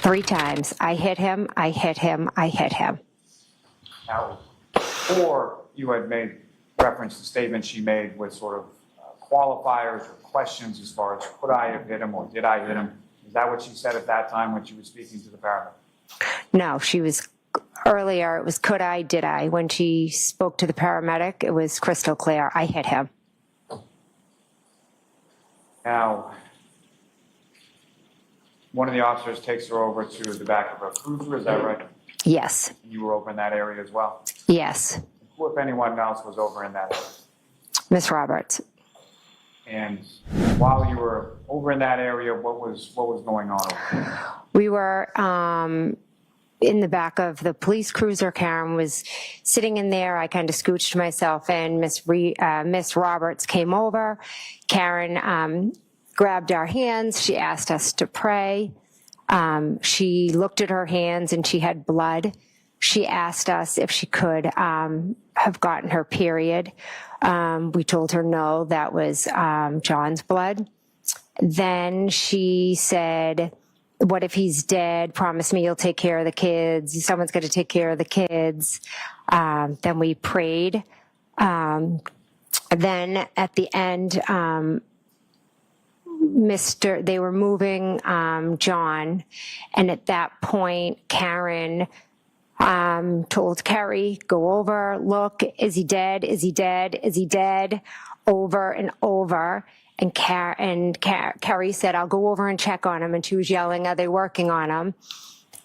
3 times. I hit him, I hit him, I hit him. Now, before you had made reference to statements she made with sort of qualifiers or questions as far as could I have hit him or did I hit him? Is that what she said at that time when she was speaking to the paramedic? No, she was earlier. It was could I, did I? When she spoke to the paramedic, it was crystal clear. I hit him. Now, one of the officers takes her over to the back of a cruiser, is that right? Yes. And you were over in that area as well? Yes. Who, if anyone else, was over in that area? Miss Roberts. And while you were over in that area, what was going on over there? We were in the back of the police cruiser. Karen was sitting in there. I kind of scooched myself in. Miss Roberts came over. Karen grabbed our hands. She asked us to pray. She looked at her hands and she had blood. She asked us if she could have gotten her period. We told her no, that was John's blood. Then she said, what if he's dead? Promise me you'll take care of the kids. Someone's going to take care of the kids. Then we prayed. Then at the end, they were moving John. And at that point, Karen told Kerry, go over, look, is he dead? Is he dead? Is he dead? Over and over. And Kerry said, I'll go over and check on him. And she was yelling, are they working on him?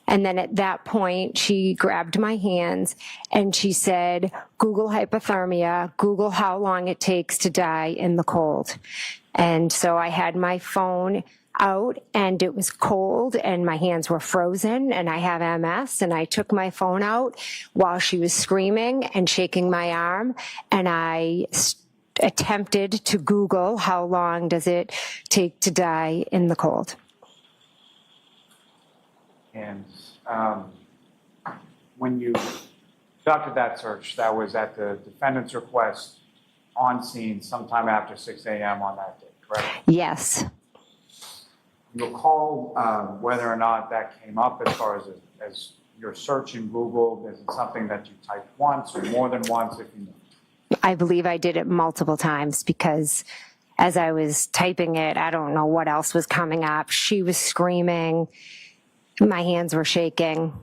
And then at that point, she grabbed my hands and she said, Google hypothermia, Google how long it takes to die in the cold. And so I had my phone out and it was cold and my hands were frozen and I have MS, and I took my phone out while she was screaming and shaking my arm, and I attempted to Google how long does it take to die in the cold. And when you conducted that search, that was at the defendant's request on scene sometime after 6 a.m. on that day, correct? Yes. You recall whether or not that came up as far as your search in Google? Is it something that you typed once or more than once, if you know? I believe I did it multiple times because as I was typing it, I don't know what else was coming up. She was screaming. My hands were shaking.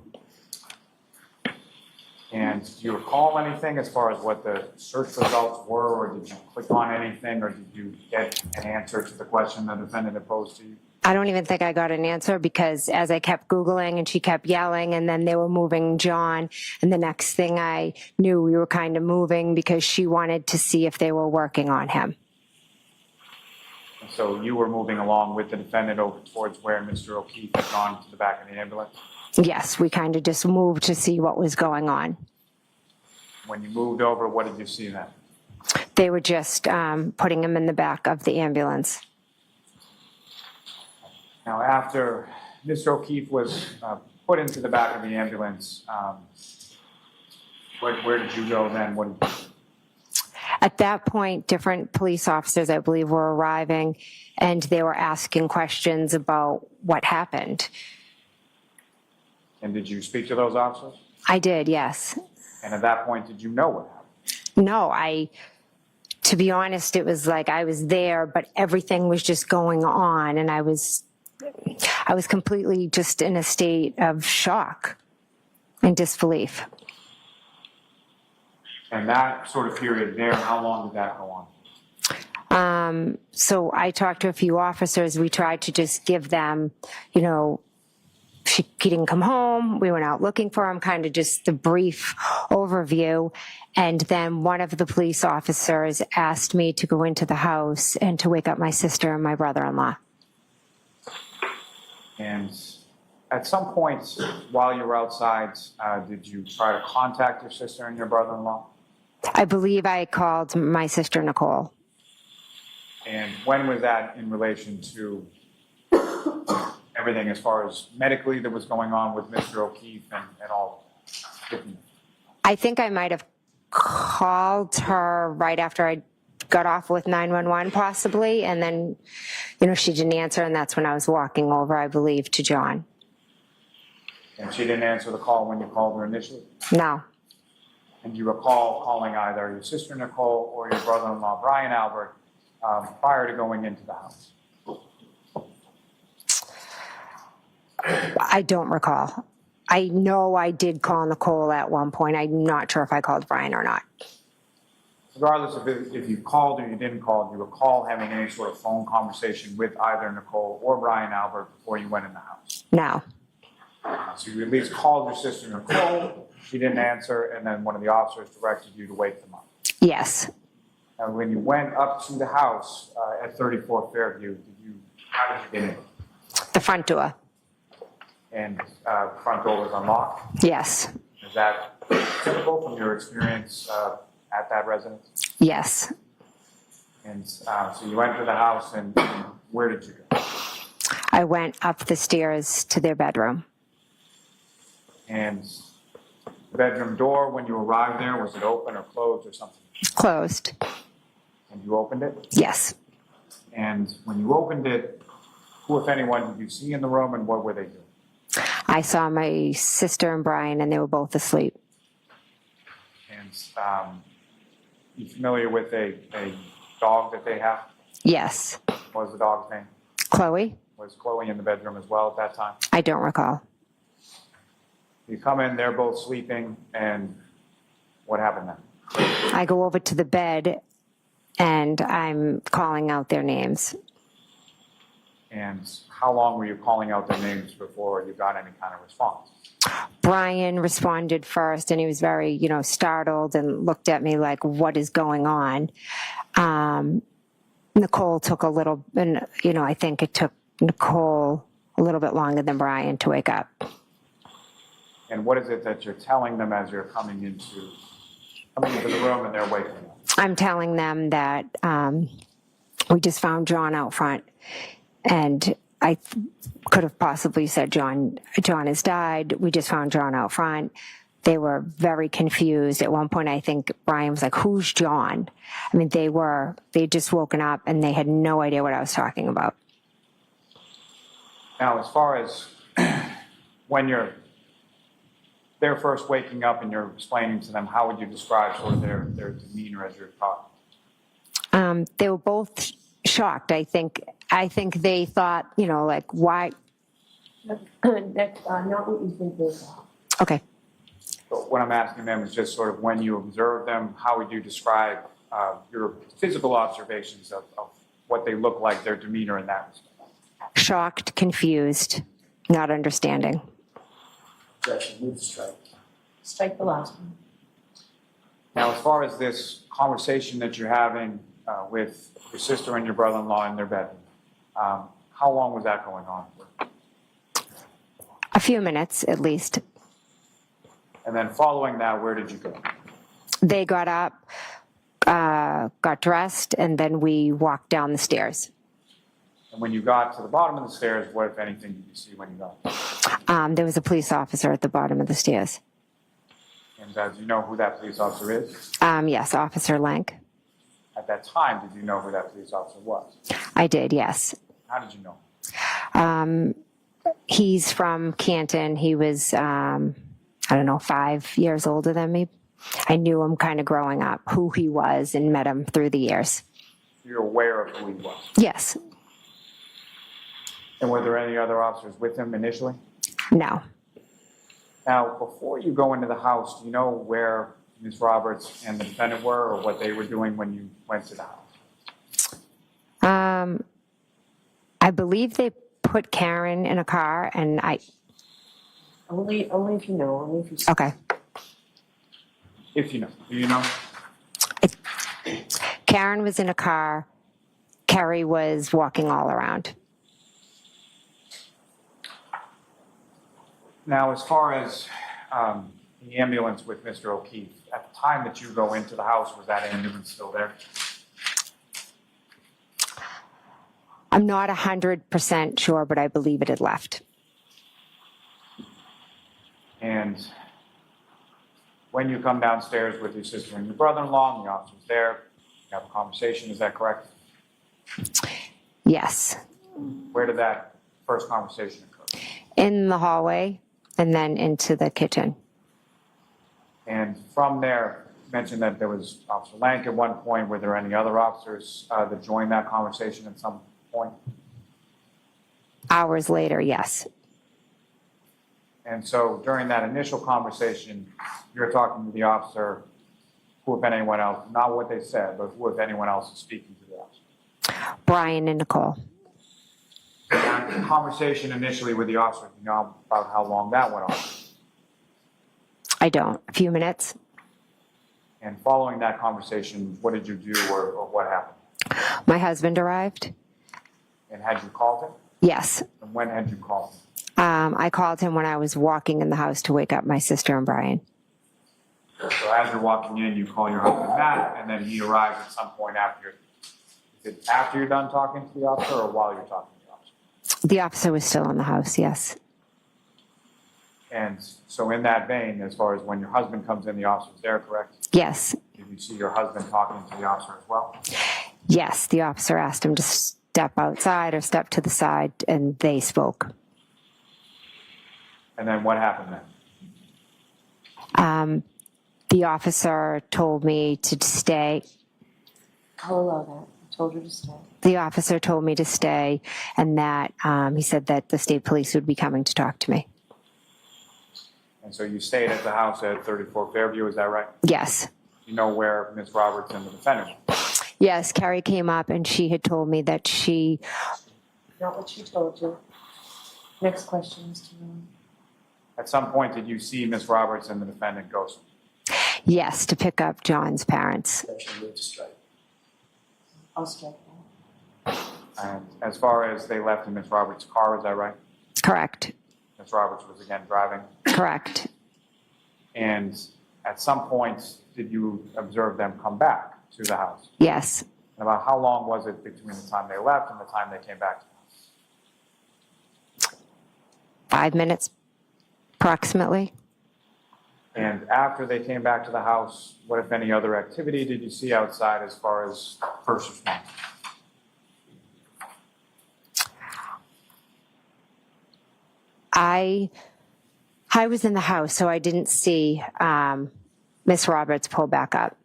And do you recall anything as far as what the search results were, or did you click on anything, or did you get an answer to the question the defendant had posed to you? I don't even think I got an answer because as I kept Googling and she kept yelling, and then they were moving John, and the next thing I knew we were kind of moving because she wanted to see if they were working on him. So you were moving along with the defendant over towards where Mr. O'Keefe had gone to the back of the ambulance? Yes, we kind of just moved to see what was going on. When you moved over, what did you see then? They were just putting him in the back of the ambulance. Now, after Mr. O'Keefe was put into the back of the ambulance, where did you go then? What did you do? At that point, different police officers, I believe, were arriving, and they were asking questions about what happened. And did you speak to those officers? I did, yes. And at that point, did you know what happened? No, to be honest, it was like I was there, but everything was just going on, and I was completely just in a state of shock and disbelief. And that sort of period there, how long did that go on? So I talked to a few officers. We tried to just give them, he didn't come home. We went out looking for him, kind of just the brief overview. And then one of the police officers asked me to go into the house and to wake up my sister and my brother-in-law. And at some point while you were outside, did you try to contact your sister and your brother-in-law? I believe I called my sister, Nicole. And when was that in relation to everything as far as medically that was going on with Mr. O'Keefe and all? I think I might have called her right after I got off with 911 possibly, and then, she didn't answer, and that's when I was walking over, I believe, to John. And she didn't answer the call when you called her initially? No. And you recall calling either your sister Nicole or your brother-in-law Brian Albert prior to going into the house? I don't recall. I know I did call Nicole at one point. I'm not sure if I called Brian or not. Regardless of if you called or you didn't call, do you recall having any sort of phone conversation with either Nicole or Brian Albert before you went in the house? No. So you at least called your sister Nicole, she didn't answer, and then one of the officers directed you to wake them up. Yes. And when you went up to the house at 34 Fairview, how did you get in? The front door. And front door was unlocked? Yes. Is that typical from your experience at that residence? Yes. And so you enter the house, and where did you go? I went up the stairs to their bedroom. And the bedroom door, when you arrived there, was it open or closed or something? Closed. And you opened it? Yes. And when you opened it, who, if anyone, did you see in the room, and what were they doing? I saw my sister and Brian, and they were both asleep. And you familiar with a dog that they have? Yes. What was the dog's name? Chloe? Was Chloe in the bedroom as well at that time? I don't recall. You come in, they're both sleeping, and what happened then? I go over to the bed, and I'm calling out their names. And how long were you calling out their names before you got any kind of response? Brian responded first, and he was very, startled and looked at me like, what is going on? Nicole took a little, and, I think it took Nicole a little bit longer than Brian to wake up. And what is it that you're telling them as you're coming into the room and they're waking up? I'm telling them that we just found John out front, and I could have possibly said, John has died. We just found John out front. They were very confused. At one point, I think Brian was like, who's John? I mean, they'd just woken up, and they had no idea what I was talking about. Now, as far as when they're first waking up and you're explaining to them, how would you describe sort of their demeanor as you're talking? They were both shocked. I think they thought, like, why? That's not what you think they thought. Okay. But what I'm asking them is just sort of when you observe them, how would you describe your physical observations of what they look like, their demeanor in that respect? Shocked, confused, not understanding. Objection, move to strike. Strike the last one. Now, as far as this conversation that you're having with your sister and your brother-in-law in their bedroom, how long was that going on for? A few minutes, at least. And then following that, where did you go? They got up, got dressed, and then we walked down the stairs. And when you got to the bottom of the stairs, what, if anything, did you see when you got? There was a police officer at the bottom of the stairs. And do you know who that police officer is? Yes, Officer Lank. At that time, did you know who that police officer was? I did, yes. How did you know? He's from Canton. He was, 5 years older than me. I knew him kind of growing up, who he was, and met him through the years. You're aware of who he was? Yes. And were there any other officers with him initially? No. Now, before you go into the house, do you know where Ms. Roberts and the defendant were, or what they were doing when you went to the house? I believe they put Karen in a car, and Only if you know. Only if you see. Okay. If you know. Do you know? Karen was in a car. Kerry was walking all around. Now, as far as the ambulance with Mr. O'Keefe, at the time that you go into the house, was that ambulance still there? I'm not 100% sure, but I believe it had left. And when you come downstairs with your sister and your brother-in-law, and the officer's there, you have a conversation, is that correct? Yes. Where did that first conversation occur? In the hallway. and then into the kitchen. And from there, you mentioned that there was Officer Lank at one point. Were there any other officers that joined that conversation at some point? Hours later, yes. And so during that initial conversation, you're talking to the officer, who, if anyone else, not what they said, but who, if anyone else, is speaking to the officer? Brian and Nicole. Now, the conversation initially with the officer, you know about how long that went on? I don't. A few minutes. And following that conversation, what did you do or what happened? My husband arrived. And had you called him? Yes. And when had you called him? I called him when I was walking in the house to wake up my sister and Brian. So as you're walking in, you call your husband Matt, and then he arrives at some point after. Is it after you're done talking to the officer or while you're talking to the officer? The officer was still in the house, yes. And so in that vein, as far as when your husband comes in, the officer's there, correct? Yes. Did you see your husband talking to the officer as well? Yes, the officer asked him to step outside or step to the side, and they spoke. And then what happened then? The officer told me to stay. Hello there. I told her to stay. The officer told me to stay, and that he said that the state police would be coming to talk to me. And so you stayed at the house at 34 Fairview, is that right? Yes. You know where Ms. Roberts and the defendant were? Yes, Carrie came up, and she had told me that she... Not what she told you. Next question, Mr. Miller. At some point, did you see Ms. Roberts and the defendant go somewhere? Yes, to pick up John's parents. Objection, move to strike. I'll strike that. And as far as they left in Ms. Roberts' car, is that right? Correct. Ms. Roberts was again driving. Correct. And at some point, did you observe them come back to the house? Yes. And about how long was it between the time they left and the time they came back to the house? 5 minutes, approximately. And after they came back to the house, what, if any, other activity did you see outside as far as first responders? I was in the house, so I didn't see Miss Roberts pull back up.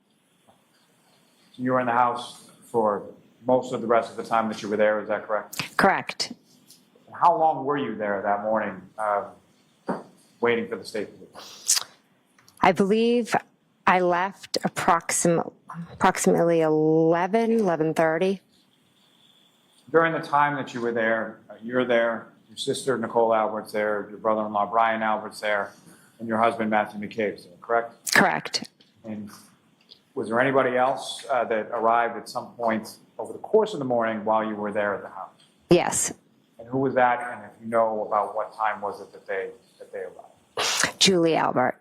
You were in the house for most of the rest of the time that you were there, is that correct? Correct. And how long were you there that morning waiting for the state police? I believe I left approximately 11:30. During the time that you were there, you're there, your sister Nicole Albert's there, your brother-in-law Brian Albert's there, and your husband Matthew McCabe's there, correct? Correct. And was there anybody else that arrived at some point over the course of the morning while you were there at the house? Yes. And who was that? And if you know about what time was it that they arrived? Julie Albert.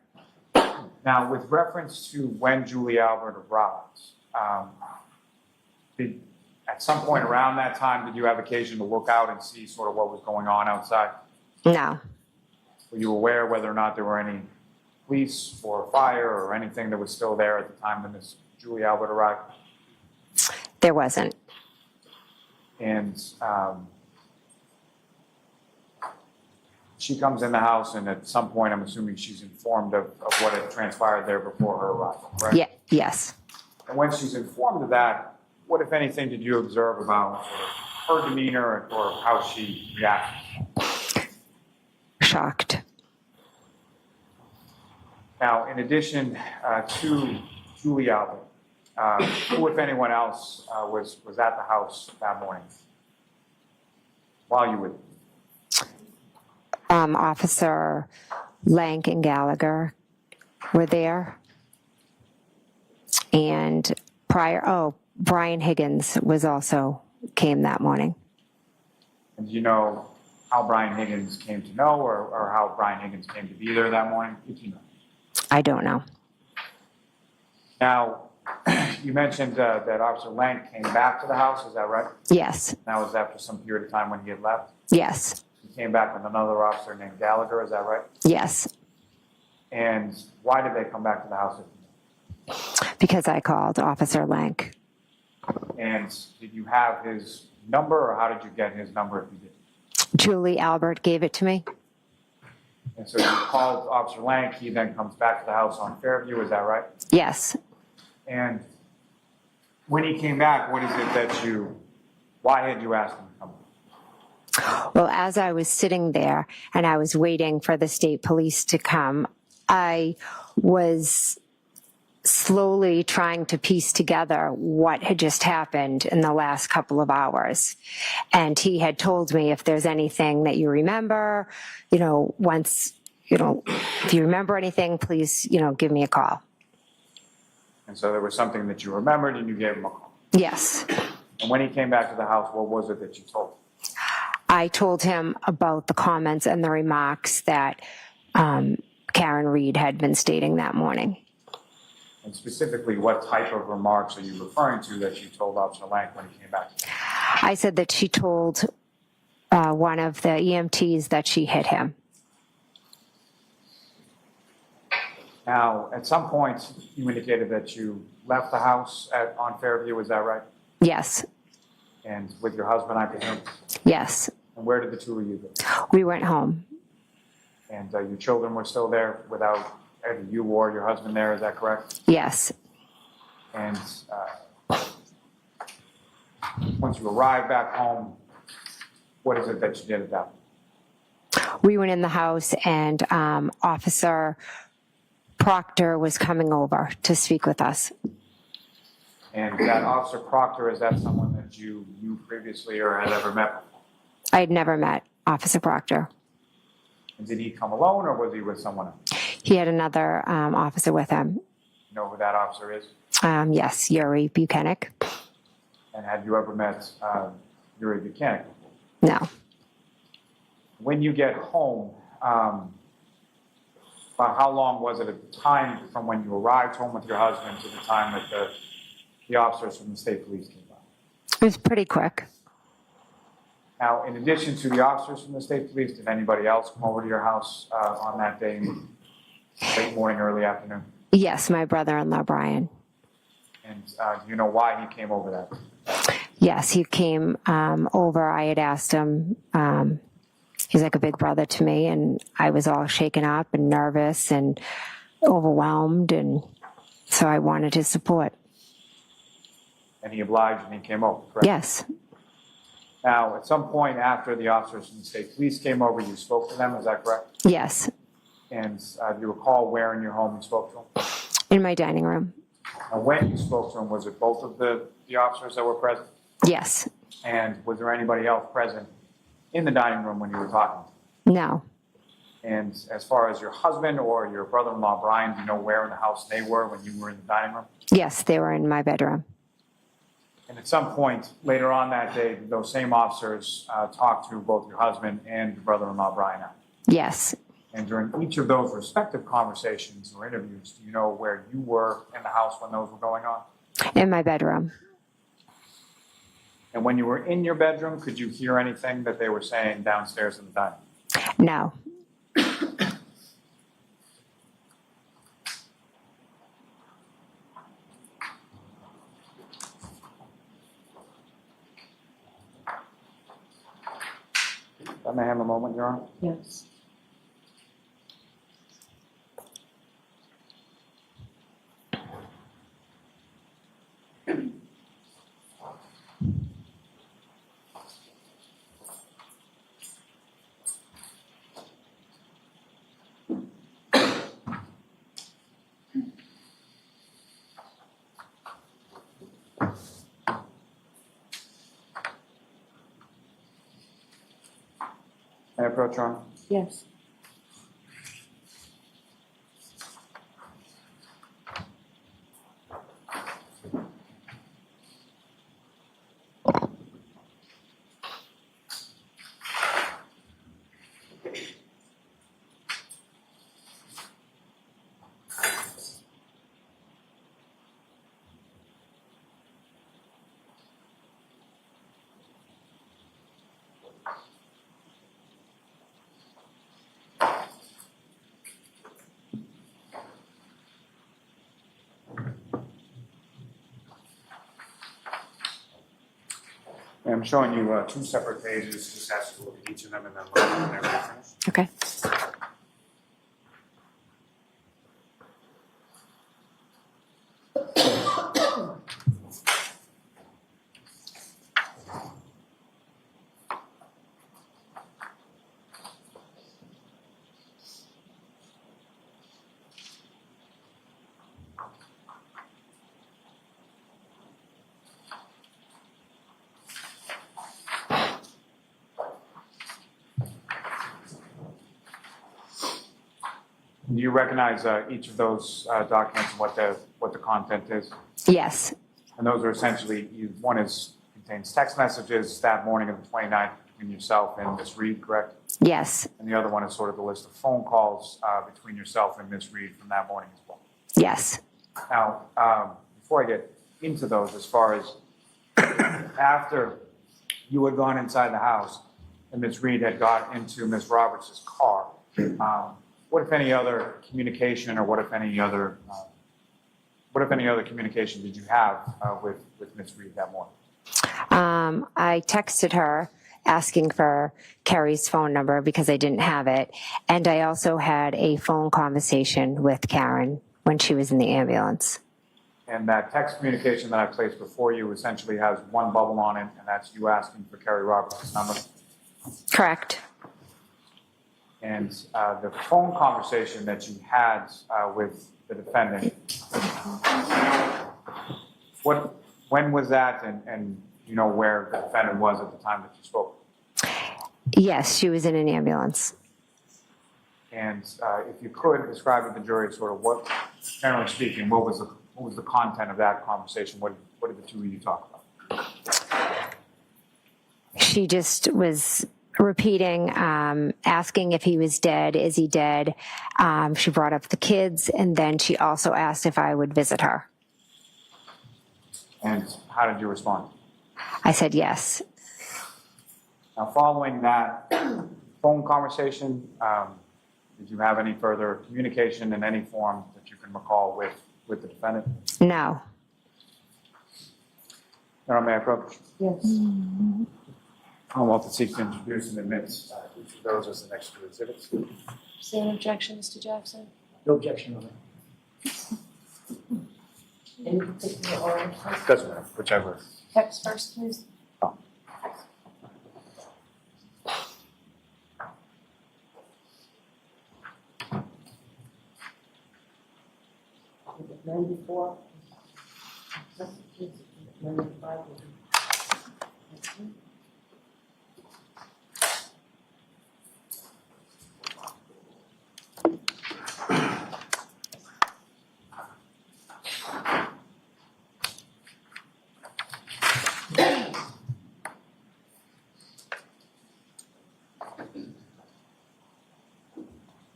Now, with reference to when Julie Albert arrived, at some point around that time, did you have occasion to look out and see sort of what was going on outside? No. Were you aware whether or not there were any police or fire or anything that was still there at the time that Miss Julie Albert arrived? There wasn't. And she comes in the house, and at some point, I'm assuming she's informed of what had transpired there before her arrival, right? Yeah. Yes. And when she's informed of that, what, if anything, did you observe about sort of her demeanor or how she reacted? Shocked. Now, in addition to Julie Albert, who, if anyone else, was at the house that morning while you were there? Officer Lank and Gallagher were there. And Brian Higgins came that morning. And do you know how Brian Higgins came to know or how Brian Higgins came to be there that morning? Did you know? I don't know. Now, you mentioned that Officer Lank came back to the house, is that right? Yes. That was after some period of time when he had left? Yes. He came back with another officer named Gallagher, is that right? Yes. And why did they come back to the house? Because I called Officer Lank. And did you have his number, or how did you get his number if you did? Julie Albert gave it to me. And so you called Officer Lank, he then comes back to the house on Fairview, is that right? Yes. And when he came back, what is it why had you asked him to come? Well, as I was sitting there and I was waiting for the state police to come, I was slowly trying to piece together what had just happened in the last couple of hours. And he had told me, if there's anything that you remember, once, if you remember anything, please, give me a call. And so there was something that you remembered and you gave him a call. Yes. And when he came back to the house, what was it that you told him? I told him about the comments and the remarks that Karen Reed had been stating that morning. And specifically, what type of remarks are you referring to that you told Officer Lank when he came back? I said that she told one of the EMTs that she hit him. Now, at some point, you indicated that you left the house on Fairview, is that right? Yes. And with your husband, I presume? Yes. And where did the two of you go? We went home. And your children were still there without either you or your husband there, is that correct? Yes. And once you arrived back home, what is it that you did at that point? We went in the house and Officer Proctor was coming over to speak with us. And that Officer Proctor, is that someone that you knew previously or had ever met before? I had never met Officer Proctor. And did he come alone or was he with someone else? He had another officer with him. You know who that officer is? Yes, Yuri Buchanan. And had you ever met Yuri Buchanan before? No. When you get home, about how long was it at the time from when you arrived home with your husband to the time that the officers from the state police came by? It was pretty quick. Now, in addition to the officers from the state police, did anybody else come over to your house on that day, late morning, early afternoon? Yes, my brother-in-law, Brian. And do you know why he came over that? Yes, he came over. I had asked him, he's like a big brother to me, and I was all shaken up and nervous and overwhelmed, and so I wanted his support. And he obliged and he came over, correct? Yes. Now, at some point after the officers from the state police came over, you spoke to them, is that correct? Yes. And do you recall where in your home you spoke to them? In my dining room. And when you spoke to them, was it both of the officers that were present? Yes. And was there anybody else present in the dining room when you were talking? No. And as far as your husband or your brother-in-law, Brian, do you know where in the house they were when you were in the dining room? Yes, they were in my bedroom. And at some point later on that day, those same officers talked to both your husband and your brother-in-law, Brian. Yes. And during each of those respective conversations or interviews, do you know where you were in the house when those were going on? In my bedroom. And when you were in your bedroom, could you hear anything that they were saying downstairs in the dining room? No. Let me have a moment, Your Honor. Yes. May I approach, Your Honor? Yes. I'm showing you two separate pages. Just ask you to look at each of them and then look at them whenever you're finished. Okay. Do you recognize each of those documents and what the content is? Yes, And those are essentially, one contains text messages that morning of the 29th between yourself and Ms. Reed, correct? yes, And the other one is sort of the list of phone calls between yourself and Ms. Reed from that morning as well. yes. Now, before I get into those, as far as after you had gone inside the house and Ms. Reed had got into Ms. Roberts' car, what if any other communication or what if any other communication did you have with Ms. Reed that morning? I texted her asking for Carrie's phone number because I didn't have it. And I also had a phone conversation with Karen when she was in the ambulance. And that text communication that I placed before you essentially has one bubble on it, and that's you asking for Carrie Roberts' number. Correct. And the phone conversation that you had with the defendant, when was that, and you know where the defendant was at the time that you spoke? Yes, she was in an ambulance. And if you could describe to the jury sort of what, generally speaking, what was the content of that conversation? What did the two of you talk about? She just was repeating, asking if he was dead. Is he dead? She brought up the kids, and then she also asked if I would visit her. And how did you respond? I said yes. Now, following that phone conversation, did you have any further communication in any form that you can recall with the defendant? No. Your Honor, may I approach? Yes. Commonwealth to seek to introduce and admit each of those as the next two exhibits. Is there an objection, Mr. Jackson? No objection, Your Honor. Any particular order? Doesn't matter, whichever. Text first, please. Oh. 94. 95.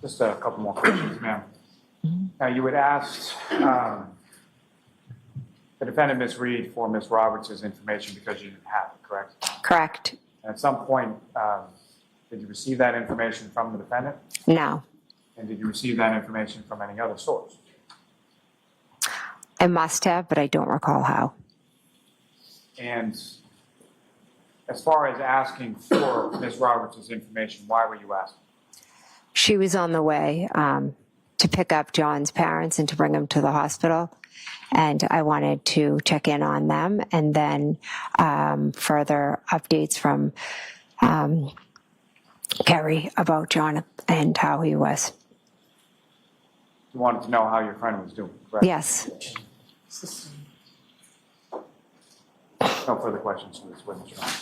Just a couple more questions, ma'am. Now, you had asked the defendant, Ms. Reed, for Ms. Roberts' information because you didn't have it, correct? Correct. And at some point, did you receive that information from the defendant? No. And did you receive that information from any other source? I must have, but I don't recall how. And as far as asking for Ms. Roberts' information, why were you asking? She was on the way to pick up John's parents and to bring him to the hospital. And I wanted to check in on them and then further updates from Carrie about John and how he was. You wanted to know how your friend was doing, correct? Yes. No further questions to this witness, Your Honor.